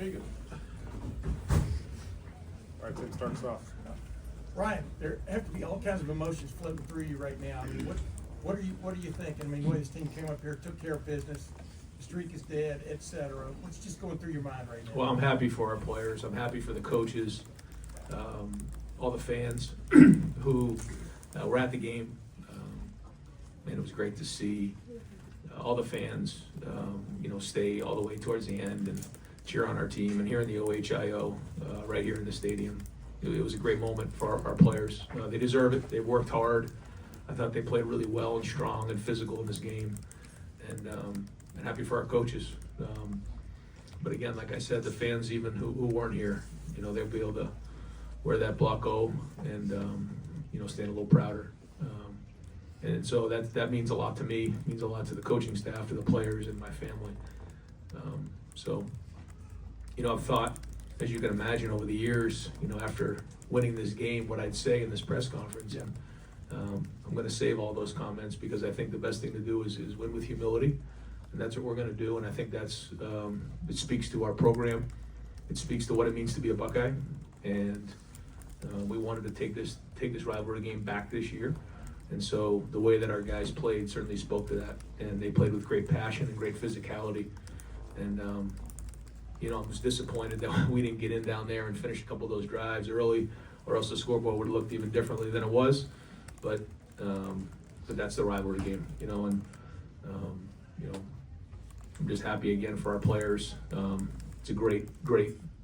you go. All right, Tim starts off. Ryan, there have to be all kinds of emotions floating through you right now. I mean, what are you thinking? I mean, the way this team came up here, took care of business, the streak is dead, etc. What's just going through your mind right now? Well, I'm happy for our players. I'm happy for the coaches, all the fans who were at the game. And it was great to see all the fans, stay all the way towards the end and cheer on our team. And here in the OHIO, right here in the stadium, it was a great moment for our players. They deserve it. They worked hard. I thought they played really well and strong and physical in this game. And happy for our coaches. But again, like I said, the fans even who weren't here, they'll be able to wear that block O and, stand a little prouder. And so that means a lot to me. It means a lot to the coaching staff, to the players, and my family. I've thought, as you can imagine, over the years, after winning this game, what I'd say in this press conference. And I'm going to save all those comments because I think the best thing to do is win with humility, and that's what we're going to do. And I think that's it speaks to our program. It speaks to what it means to be a Buckeye, and we wanted to take this rivalry game back this year. And so the way that our guys played certainly spoke to that, and they played with great passion and great physicality. And I was disappointed that we didn't get in down there and finish a couple of those drives early, or else the scoreboard would have looked even differently than it was. But that's the rivalry game, and I'm just happy again for our players. It's a great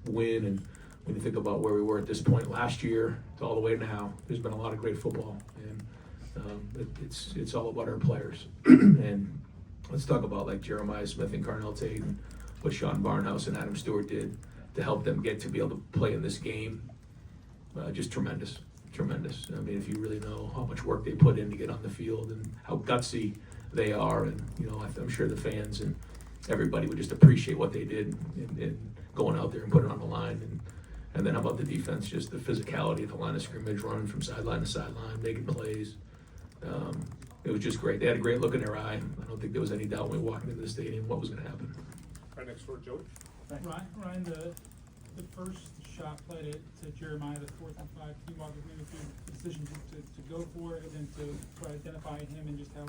win, and when you think about where we were at this point last year to all the way now, there's been a lot of great football, and it's all about our players. And let's talk about like Jeremiah Smith and Carnell Tate and what Sean Barnhouse and Adam Stewart did to help them get to be able to play in this game. Just tremendous. I mean, if you really know how much work they put in to get on the field and how gutsy they are, and I'm sure the fans and everybody would just appreciate what they did in going out there and putting it on the line. And then how about the defense? Just the physicality at the line of scrimmage, running from sideline to sideline, making plays. It was just great. They had a great look in their eye. I don't think there was any doubt when we walked into the stadium what was going to happen. Right next door, Joey. Ryan, the first shot played to Jeremiah, the 4th and 5. Can you walk with me with your decision to go for it and then to try to identify him and just how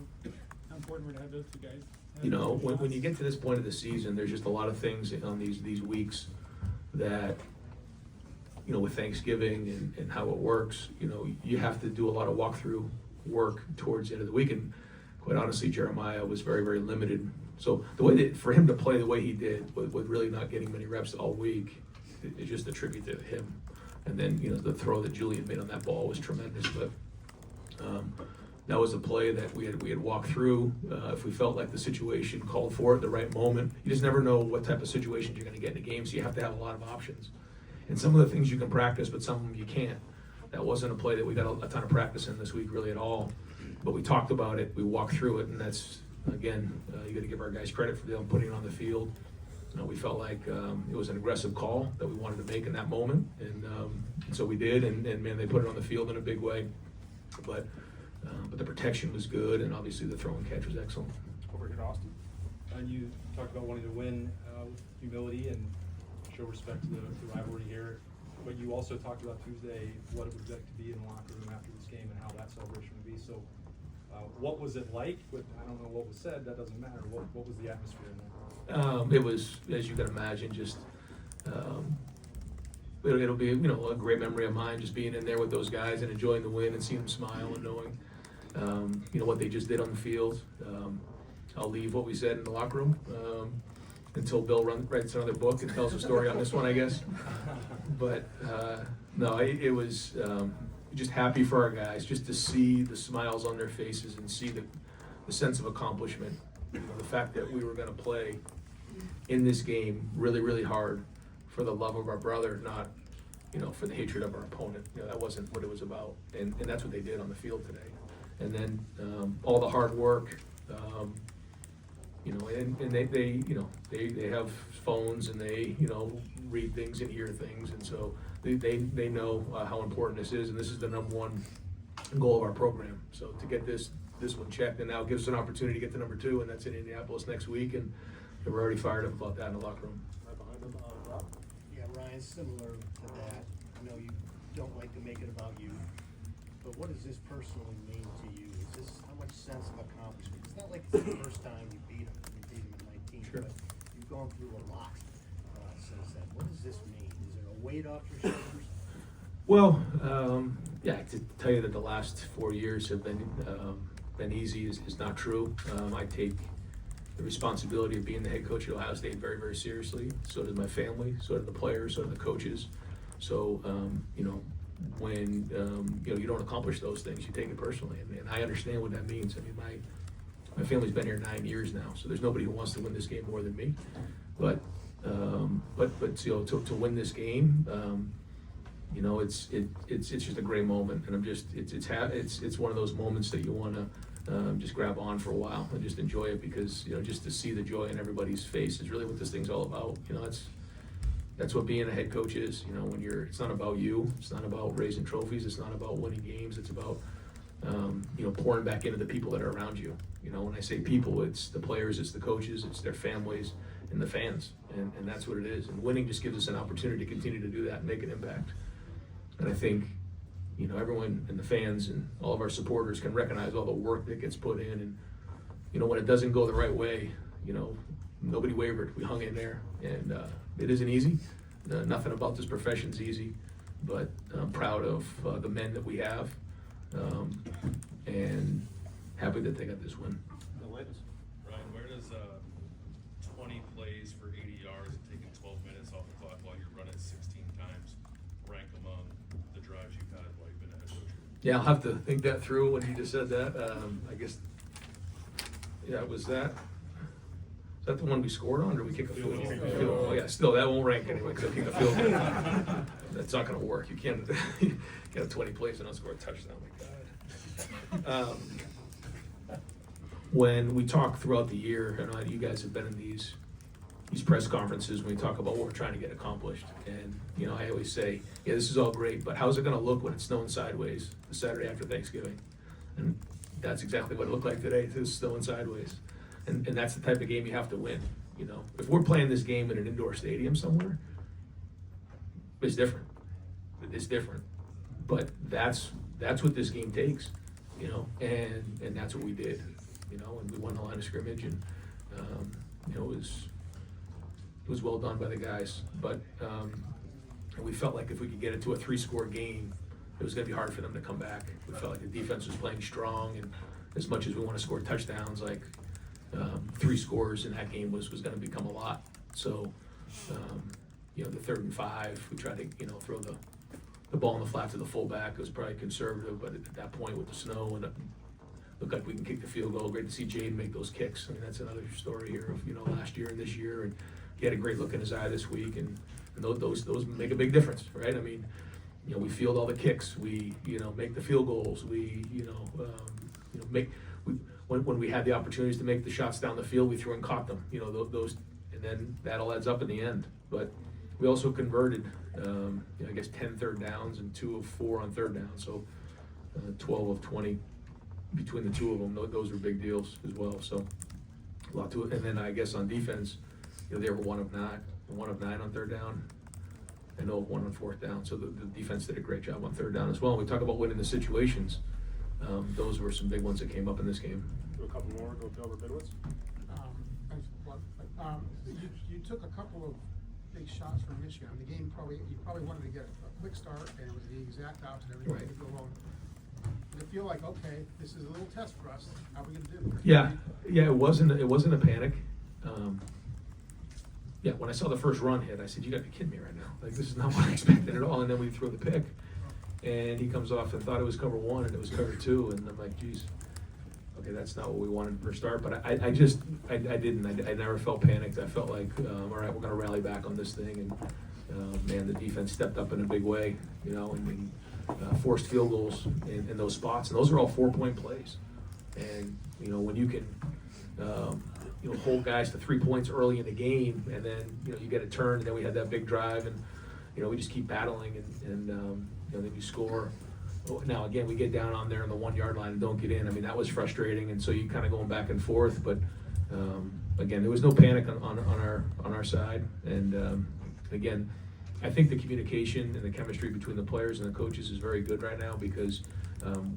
important we're to have those two guys? When you get to this point of the season, there's just a lot of things on these weeks that, with Thanksgiving and how it works, you have to do a lot of walkthrough work towards the end of the week. And quite honestly, Jeremiah was very, very limited. So the way that for him to play the way he did with really not getting many reps all week is just a tribute to him. And then, the throw that Julian made on that ball was tremendous. But that was a play that we had walked through. If we felt like the situation called for it, the right moment. You just never know what type of situations you're going to get in a game, so you have to have a lot of options. And some of the things you can practice, but some of them you can't. That wasn't a play that we got a ton of practice in this week really at all. But we talked about it, we walked through it, and that's, again, you got to give our guys credit for them putting it on the field. We felt like it was an aggressive call that we wanted to make in that moment, and so we did, and man, they put it on the field in a big way. But the protection was good, and obviously the throw and catch was excellent. Over here to Austin. You talked about wanting to win with humility and show respect to the rivalry here, but you also talked about Tuesday what it would like to be in the locker room after this game and how that celebration would be. So what was it like? I don't know what was said, that doesn't matter. What was the atmosphere in there? It was, as you can imagine, just it'll be a great memory of mine, just being in there with those guys and enjoying the win and seeing them smile and knowing what they just did on the field. I'll leave what we said in the locker room until Bill writes another book and tells a story on this one, I guess. But no, it was just happy for our guys, just to see the smiles on their faces and see the sense of accomplishment. The fact that we were going to play in this game really, really hard for the love of our brother, not for the hatred of our opponent. That wasn't what it was about, and that's what they did on the field today. And then all the hard work. And they have phones and they read things and hear things, and so they know how important this is, and this is the number one goal of our program. So to get this one checked, and now gives us an opportunity to get to number 2, and that's in Indianapolis next week, and we're already fired up about that in the locker room. Right behind him, Rob. Ryan, similar to that, I know you don't like to make it about you, but what does this personally mean to you? Is this, how much sense of accomplishment? It's not like it's the first time you beat him, you beat him in 19, Sure. but you've gone through a lot since then. What does this mean? Is it a weight off your shoulders? Well, yeah, to tell you that the last 4 years have been easy is not true. I take the responsibility of being the head coach at Ohio State very, very seriously. So does my family, so do the players, so do the coaches. So, you know, when, you know, you don't accomplish those things, you take it personally. And I understand what that means. I mean, my family's been here 9 years now, so there's nobody who wants to win this game more than me. But you know, to win this game, you know, it's just a great moment, and I'm just it's one of those moments that you want to just grab on for a while and just enjoy it, because you know, just to see the joy in everybody's face is really what this thing's all about. You know, that's what being a head coach is. You know, when it's not about you, it's not about raising trophies, it's not about winning games, it's about you know, pouring back into the people that are around you. You know, when I say people, it's the players, it's the coaches, it's their families, and the fans, and that's what it is. And winning just gives us an opportunity to continue to do that and make an impact. And I think, you know, everyone and the fans and all of our supporters can recognize all the work that gets put in. And, you know, when it doesn't go the right way, you know, nobody wavered. We hung in there, and it isn't easy. Nothing about this profession's easy, but I'm proud of the men that we have, and happy that they got this win. Ryan, where does 20 plays for 80 yards and taking 12 minutes off the clock while you're running 16 times rank among the drives you've had while you've been a head coach? Yeah, I'll have to think that through when you just said that. I guess, yeah, was that the one we scored on, or we kick a field goal? Oh, yeah, still, that won't rank anyway, because I kick a field goal. That's not gonna work. You can't get 20 plays and not score a touchdown. My God. When we talk throughout the year, I know you guys have been in these press conferences when we talk about what we're trying to get accomplished. And, you know, I always say, yeah, this is all great, but how's it gonna look when it's snowing sideways the Saturday after Thanksgiving? And that's exactly what it looked like today. It was snowing sideways. And that's the type of game you have to win. You know, if we're playing this game in an indoor stadium somewhere, it's different. It's different. But that's what this game takes, you know, and that's what we did. You know, and we won the line of scrimmage, and you know, it was well done by the guys. But and we felt like if we could get it to a 3-score game, it was going to be hard for them to come back. We felt like the defense was playing strong, and as much as we want to score touchdowns, like 3 scores in that game was going to become a lot. So you know, the 3rd and 5, we tried to, you know, throw the ball in the flat to the fullback. It was probably conservative, but at that point with the snow and looked like we can kick the field goal. Great to see Jade make those kicks. I mean, that's another story here of, you know, last year and this year, and he had a great look in his eye this week, and those make a big difference, right? I mean, you know, we field all the kicks, we, you know, make the field goals, we, you know, when we had the opportunities to make the shots down the field, we threw and caught them, you know, those, and then that all adds up in the end. But we also converted, you know, I guess 10 third downs and 2 of 4 on third down, so 12 of 20 between the two of them. Those were big deals as well. So a lot to it. And then I guess on defense, you know, they were 1 of 9 on third down, and 0 of 1 on fourth down. So the defense did a great job on third down as well. And we talk about winning the situations. Those were some big ones that came up in this game. Do a couple more, go Bill Rabinowitz. Thanks, Bud. You took a couple of big shots from Michigan. I mean, the game you probably wanted to get a quick start, and it was the exact opposite. Everybody could go wrong. Did it feel like, okay, this is a little test for us? How are we going to do? Yeah, it wasn't a panic. Yeah, when I saw the first run hit, I said, "You got to be kidding me right now! Like, this is not what I expected at all." And then we threw the pick, and he comes off and thought it was cover 1, and it was cover 2, and I'm like, "Geez, okay, that's not what we wanted for a start." But I never felt panicked. I felt like, all right, we're going to rally back on this thing, and man, the defense stepped up in a big way, you know, and forced field goals in those spots, and those are all 4-point plays. And you know, when you can you know, hold guys to 3 points early in the game, and then, you know, you get a turn, and then we had that big drive, and you know, we just keep battling, and you know, then you score. Now again, we get down on there on the 1-yard line and don't get in. I mean, that was frustrating, and so you kind of going back and forth. But again, there was no panic on our side, and again, I think the communication and the chemistry between the players and the coaches is very good right now because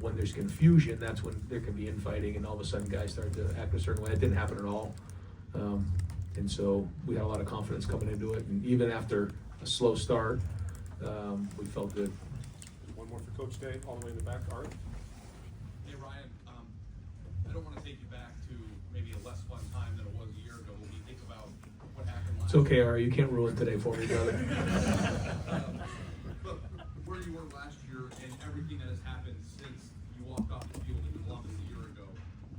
when there's confusion, that's when there can be infighting and all of a sudden guys start to act a certain way. It didn't happen at all. And so we had a lot of confidence coming into it. And even after a slow start, we felt good. One more for Coach Day, all the way in the back, Art. Hey Ryan, I don't want to take you back to maybe a less fun time than it was a year ago. When you think about what happened last It's okay, Ari. You can't ruin today for me, brother. But where you were last year and everything that has happened since you walked off the field in Columbus a year ago,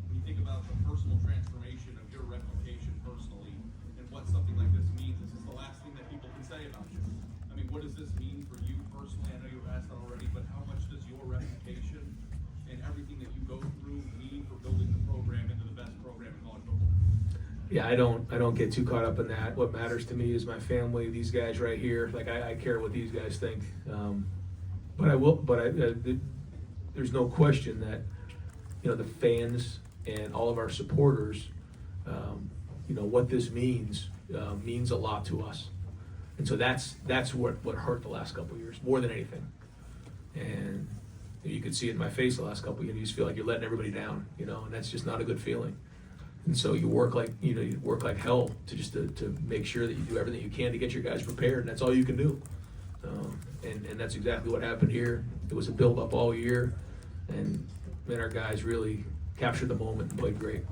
when you think about the personal transformation of your reputation personally and what something like this means, this is the last thing that people can say about you. I mean, what does this mean for you personally? I know you've asked that already, but how much does your reputation and everything that you go through mean for building the program into the best program in college football? Yeah, I don't get too caught up in that. What matters to me is my family, these guys right here. Like I care what these guys think. There's no question that, the fans and all of our supporters, what this means a lot to us. And so that's what hurt the last couple of years more than anything. And you could see it in my face the last couple of years. You just feel like you're letting everybody down, and that's just not a good feeling. And so you work like hell to make sure that you do everything you can to get your guys prepared, and that's all you can do. And that's exactly what happened here. It was a build up all year, and then our guys really captured the moment and played great.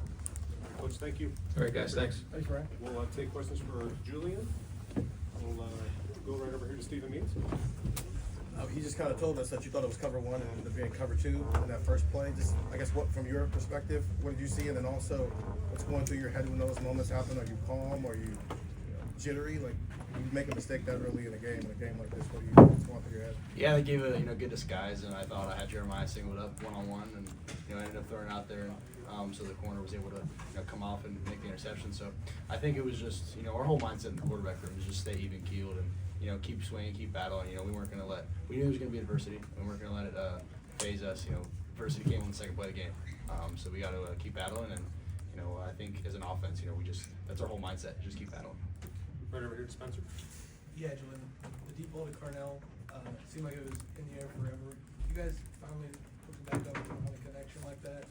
Coach, thank you. All right, guys, thanks. Thanks, Ryan. We'll take questions for Julian. We'll go right over here to Stephen Means. He just kind of told us that you thought it was cover one and ended up being cover two in that first play. Just, I guess, what from your perspective, what did you see? And then also, what's going through your head when those moments happen? Are you calm? Are you jittery? Like, you make a mistake that early in a game like this, what's going through your head? Yeah, they gave a good disguise, and I thought I had Jeremiah singled up one-on-one, and I ended up throwing it out there, so the corner was able to come off and make the interception. So I think it was just our whole mindset in the quarterback room is just stay even keeled and keep swinging, keep battling. We weren't going to we knew there was going to be adversity. We weren't going to let it phase us. Adversity came on the second play of the game, so we got to keep battling. And I think as an offense, that's our whole mindset. Just keep battling. Right over here to Spencer. Yeah, Julian, the deep ball to Carnell seemed like it was in the air forever. You guys finally hooked back up on a connection like that.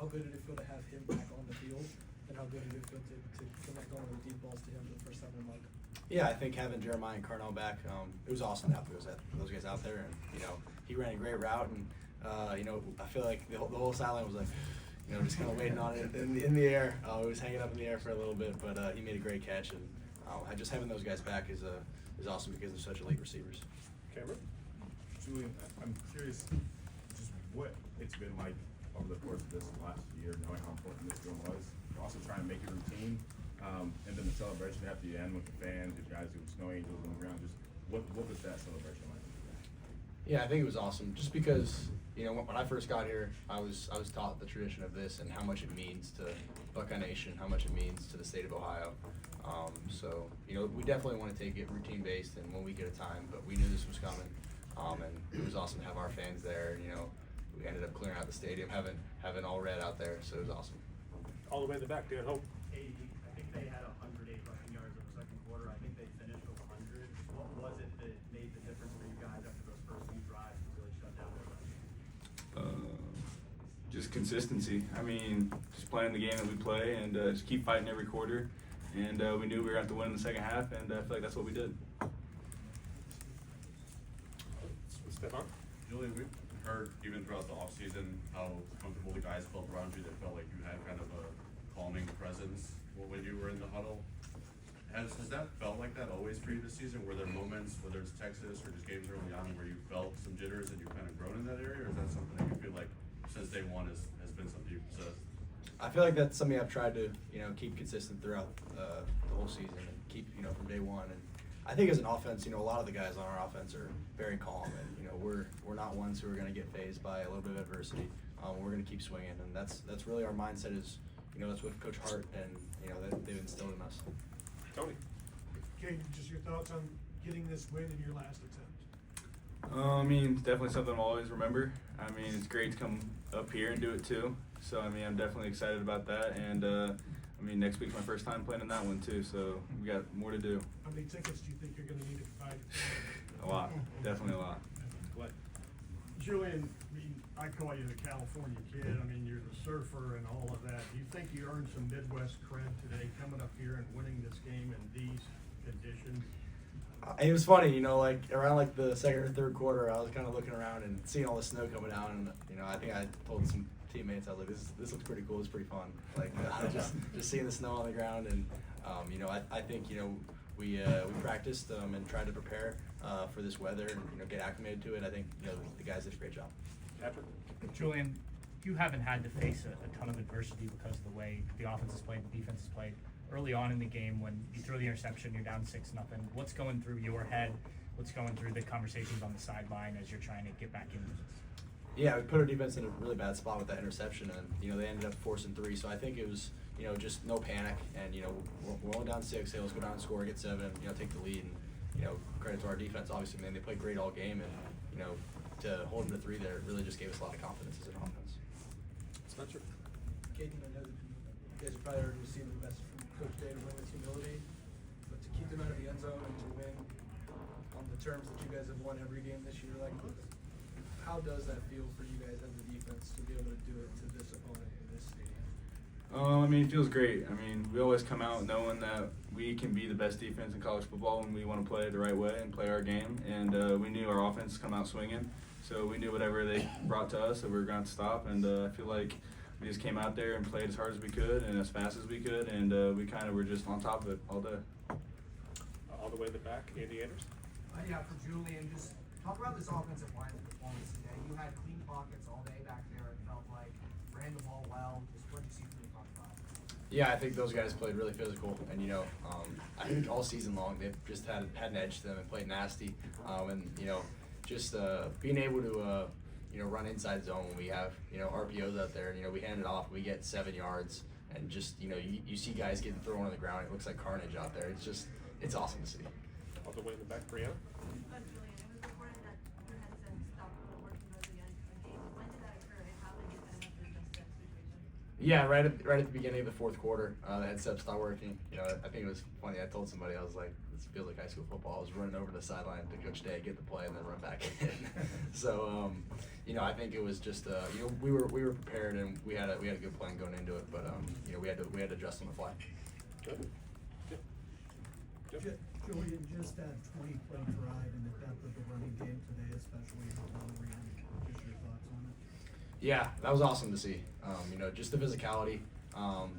How good did it feel to have him back on the field, and how good did it feel to connect on with deep balls to him for the first time in a month? Yeah, I think having Jeremiah and Carnell back, it was awesome to have those guys out there, and he ran a great route, and I feel like the whole sideline was like, just kind of waiting on it in the air. It was hanging up in the air for a little bit, but he made a great catch, and just having those guys back is awesome because they're such elite receivers. Cameron? Julian, I'm curious just what it's been like over the course of this last year, knowing how important this game was, also trying to make it routine, and then the celebration at the end with the fans, the guys doing snow angels on the ground. Just what was that celebration like? Yeah, I think it was awesome. Just because when I first got here, I was taught the tradition of this and how much it means to Buckeye Nation, how much it means to the state of Ohio. So we definitely want to take it routine based and 1 week at a time. But we knew this was coming, and it was awesome to have our fans there. We ended up clearing out the stadium, having all red out there, so it was awesome. All the way in the back, Dan Hope. I think they had 108 rushing yards in the second quarter. I think they finished with 100. What was it that made the difference for you guys after those first few drives to really shut down their rush? Just consistency. I mean, just playing the game that we play and just keep fighting every quarter. And we knew we were going to have to win in the second half, and I feel like that's what we did. Stefan? Julian, we've heard even throughout the offseason how comfortable the guys felt around you. They felt like you had kind of a calming presence when you were in the huddle. Has that felt like that always for you this season? Were there moments, whether it's Texas or just games early on, where you felt some jitters and you've kind of grown in that area? Or is that something that you feel like since day one has been something you've possessed? I feel like that's something I've tried to keep consistent throughout the whole season and keep from day one. And I think as an offense, a lot of the guys on our offense are very calm, and we're not ones who are going to get fazed by a little bit of adversity. We're going to keep swinging, and that's really our mindset. Is that's what Coach Hart and that they've instilled in us. Tony? Okay, just your thoughts on getting this win in your last attempt? I mean, it's definitely something I'll always remember. I mean, it's great to come up here and do it too. So, I mean, I'm definitely excited about that. And, I I mean, next week's my first time playing in that one too, so we got more to do. How many tickets do you think you're gonna need to provide? A lot, definitely a lot. What? Julian, I mean, I call you the California kid. I mean, you're the surfer and all of that. Do you think you earned some Midwest cred today coming up here and winning this game in these conditions? It was funny, you know, like around like the second or third quarter, I was kind of looking around and seeing all the snow coming down, and you know, I think I told some teammates, I was like, this looks pretty cool. It's pretty fun. Like just seeing the snow on the ground, and you know, I think you know we practiced and tried to prepare for this weather and you know get acclimated to it. I think you know the guys did a great job. Patrick? Julian, you haven't had to face a ton of adversity because of the way the offense is played, the defense is played. Early on in the game, when you throw the interception, you're down 6-0. What's going through your head? What's going through the conversations on the sideline as you're trying to get back into this? Yeah, we put our defense in a really bad spot with that interception, and you know they ended up forcing 3. So I think it was you know just no panic, and you know we're only down 6. Hey, let's go down and score, get 7, you know take the lead, and you know credit to our defense. Obviously, man, they played great all game, and you know to hold them to 3 there really just gave us a lot of confidence as an offense. Spencer? Caden, I know that you guys have probably already seen the message from Coach Day to win with humility, but to keep them out of the end zone and to win on the terms that you guys have won every game this year, like how does that feel for you guys as a defense to be able to do it to this opponent in this stadium? I mean, it feels great. I mean, we always come out knowing that we can be the best defense in college football when we want to play the right way and play our game. And we knew our offense come out swinging, so we knew whatever they brought to us that we were going to stop. And I feel like we just came out there and played as hard as we could and as fast as we could, and we kind of were just on top of it all day. All the way in the back, Andy Anders? Yeah, for Julian, just talk about this offensive line performance today. You had clean pockets all day back there, it felt like. Ran the ball well. Just what did you see from the front five? Yeah, I think those guys played really physical, and you know, I think all season long they've just had an edge to them and played nasty, and you know, just being able to you know run inside zone when we have you know RPOs out there, and you know we hand it off, we get 7 yards, and just you know you see guys getting thrown on the ground. It looks like carnage out there. It's awesome to see. All the way in the back, Brianna? Julian, it was reported that your headset stopped working towards the end of the game. When did that occur, and how did you kind of have to adjust that situation? Yeah, right at the beginning of the fourth quarter, the headset stopped working. You know, I think it was funny. I told somebody, I was like, "This feels like high school football." I was running over the sideline to Coach Day, get the play, and then run back in. So, you know, I think it was just, you know, we were prepared and we had a good plan going into it, but you know, we had to adjust on the fly. Good. Julian, just that 20-play drive and the depth of the running game today, especially how well we ran. Just your thoughts on it? Yeah, that was awesome to see. You know, just the physicality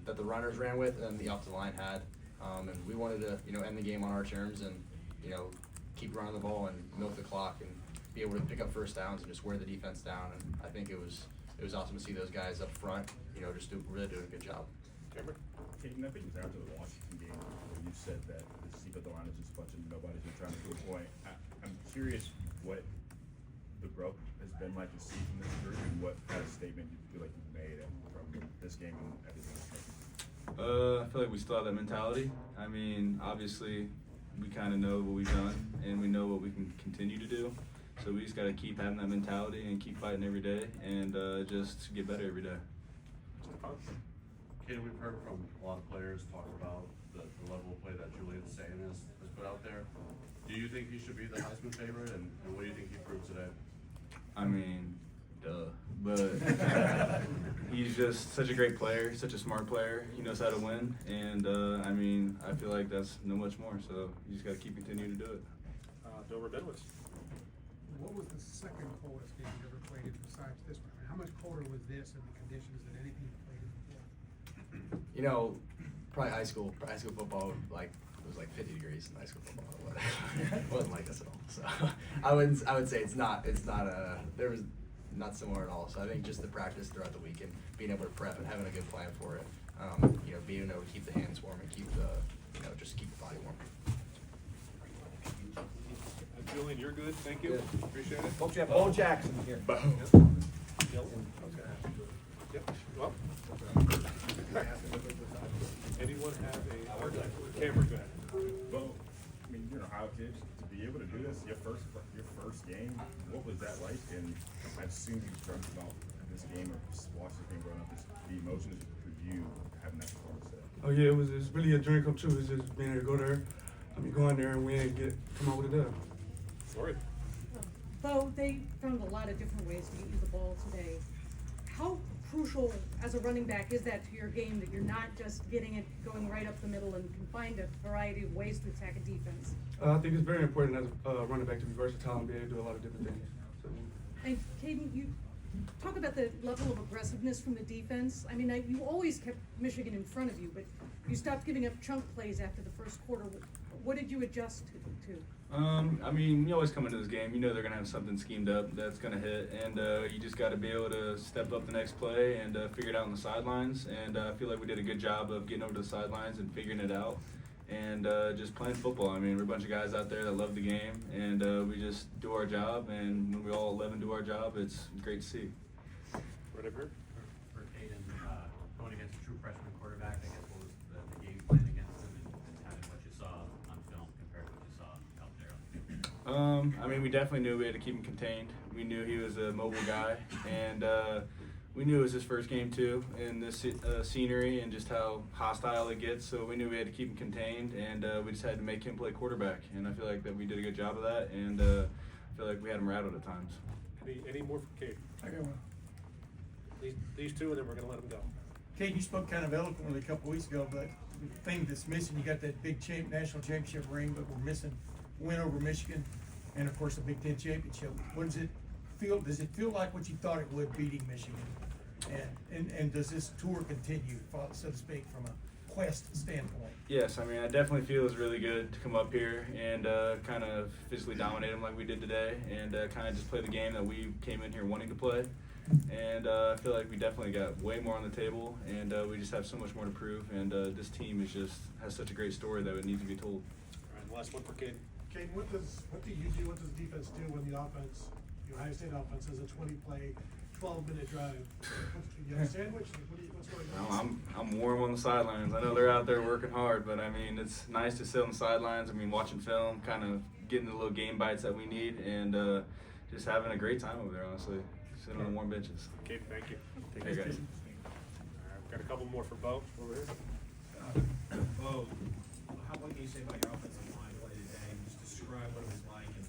that the runners ran with and the offensive line had, and we wanted to, you know, end the game on our terms and, you know, keep running the ball and milk the clock and be able to pick up first downs and just wear the defense down. And I think it was awesome to see those guys up front, you know, just really doing a good job. Cameron? Caden, I think it was after the Washington game where you said that the defensive line is just a bunch of nobodies who're trying to prove a point. I'm curious what the growth has been like to see from this group and what kind of statement you feel like you've made from this game and everything else. I feel like we still have that mentality. I mean, obviously, we kind of know what we've done and we know what we can continue to do. So we just got to keep having that mentality and keep fighting every day and just get better every day. Kaden, we've heard from a lot of players talk about the level of play that Julian Sayin has put out there. Do you think he should be the Heisman favorite, and what do you think he proved today? I mean, duh. But he's just such a great player, such a smart player. He knows how to win, and I mean, I feel like that's no much more. So you just got to keep continuing to do it. Bill Rabinowitz. What was the second coldest game you ever played in besides this one? I mean, how much colder was this and the conditions than anything you played in before? You know, probably high school football, like it was like 50 degrees in high school football. It wasn't like this at all. So I would say it's not there was not similar at all. So I think just the practice throughout the week and being able to prep and having a good plan for it, you know, being able to keep the hands warm and keep the, you know, just keep the body warm. Julian, you're good. Thank you. Good. Appreciate it. Folks, you have Bo Jackson here. Yep. Yep. Well. Anyone have a Cameron? Go ahead. Bo, I mean, you're an Ohio kid. To be able to do this, your first game, what was that like? And I assume you dreamt about this game or just watched the game growing up. Just the emotions for you having that performance today. Oh yeah, it's really a dream come true. It's just being able to go there. I mean, go in there and win and come out with a dub. Sorry. Bo, they found a lot of different ways to get you the ball today. How crucial as a running back is that to your game that you're not just getting it going right up the middle and can find a variety of ways to attack a defense? I think it's very important as a running back to be versatile and be able to do a lot of different things. So, And Caden, you talk about the level of aggressiveness from the defense. I mean, you always kept Michigan in front of you, but you stopped giving up chunk plays after the first quarter. What did you adjust to? I mean, you always come into this game, you know they're going to have something schemed up that's going to hit, and you just got to be able to step up the next play and figure it out on the sidelines. And I feel like we did a good job of getting over to the sidelines and figuring it out and just playing football. I mean, we're a bunch of guys out there that love the game, and we just do our job, and when we all 11 do our job, it's great to see. Right over here. For Caden, going against a true freshman quarterback, I guess what was the game plan against him and having what you saw on film compared to what you saw out there on the field? I mean, we definitely knew we had to keep him contained. We knew he was a mobile guy, and we knew it was his first game too in this scenery and just how hostile it gets. So we knew we had to keep him contained, and we just had to make him play quarterback. And I feel like that we did a good job of that, and I feel like we had him rattled at times. Any more for Cade? I got one. These two, and then we're gonna let them go. Kate, you spoke kind of eloquently a couple weeks ago, but the thing that's missing, you got that big national championship ring, but we're missing win over Michigan, and of course the Big Ten championship. What does it feel? Does it feel like what you thought it would, beating Michigan? And does this tour continue, so to speak, from a quest standpoint? Yes, I mean, I definitely feel it's really good to come up here and kind of physically dominate them like we did today, and kind of just play the game that we came in here wanting to play. And I feel like we definitely got way more on the table, and we just have so much more to prove. And this team has such a great story that it needs to be told. All right, the last one for Cade. Cade, what do you do? What does the defense do when the offense, your Ohio State offense, has a 20-play, 12-minute drive? You have a sandwich? What's going on? I'm warm on the sidelines. I know they're out there working hard, but I mean, it's nice to sit on the sidelines. I mean, watching film, kind of getting the little game bites that we need, and just having a great time over there, honestly. Sitting on the warm benches. Cade, thank you. Take care, guys. All right, we've got a couple more for Bo over here. Bo, what can you say about your offensive line play today? Just describe what it was like, and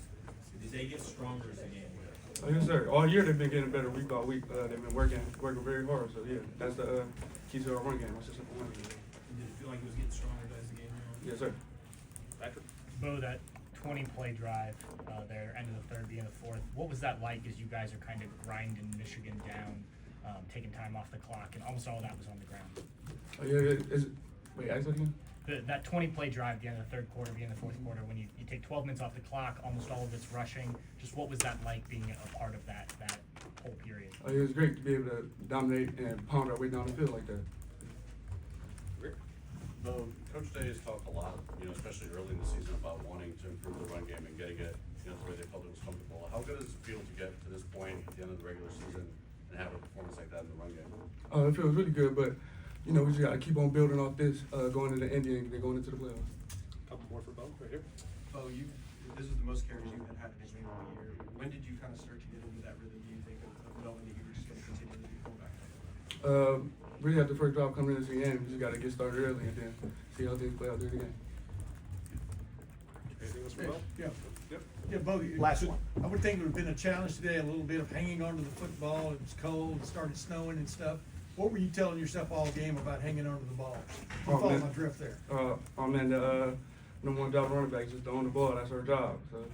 did they get stronger as the game went? Oh, yes, sir. All year they've been getting better week by week. They've been working very hard. So yeah, that's the key to our run game. That's just simple run game. Did it feel like it was getting stronger as the game went on? Yes, sir. Patrick? Bo, that 20-play drive there, end of the third, beginning of the fourth, what was that like as you guys are kind of grinding Michigan down, taking time off the clock, and almost all of that was on the ground? Oh, yeah. Wait, ask that again? That 20-play drive at the end of the third quarter, beginning of the fourth quarter, when you take 12 minutes off the clock, almost all of it's rushing, just what was that like being a part of that whole period? Oh, yeah, it was great to be able to dominate and pound our way down the field like that. Coach Day has talked a lot, especially early in the season, about wanting to improve the run game and getting it, to where they felt it was comfortable. How good does it feel to get to this point at the end of the regular season and have a performance like that in the run game? It feels really good, but we just got to keep on building off this, going into Indy and then going into the playoffs. Couple more for Bo right here. Bo, this is the most carries you had in the game all year. When did you kind of start to get into that rhythm, do you think, of knowing that you were just going to continue to be fullback? Really after the first drive coming into the game, we just got to get started early and then see how things play out during the game. Anything else for Bo? Yeah. Yep. Yeah, Bo, Last one. I would think it would have been a challenge today, a little bit of hanging on to the football. It was cold, it started snowing and stuff. What were you telling yourself all game about hanging on to the ball? You follow my drift there. The number one job of running back is just to own the ball. That's our job. So,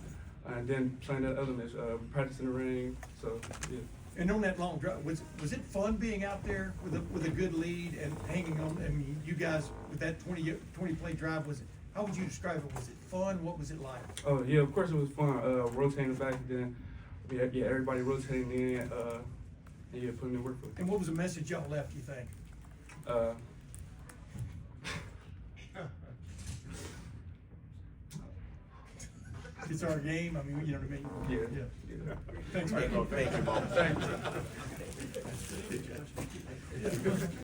and then playing the elements, practicing the ring. So, yeah. And on that long drive, was it fun being out there with a good lead and hanging on? I mean, you guys with that 20-play drive, how would you describe it? Was it fun? What was it like? Oh yeah, of course it was fun. Rotating back, then everybody rotating in, and putting in work for it. And what was the message y'all left, you think? It's our game. I mean, you know what I mean? Yeah. Thanks, man. Thank you, Bob. Thank you.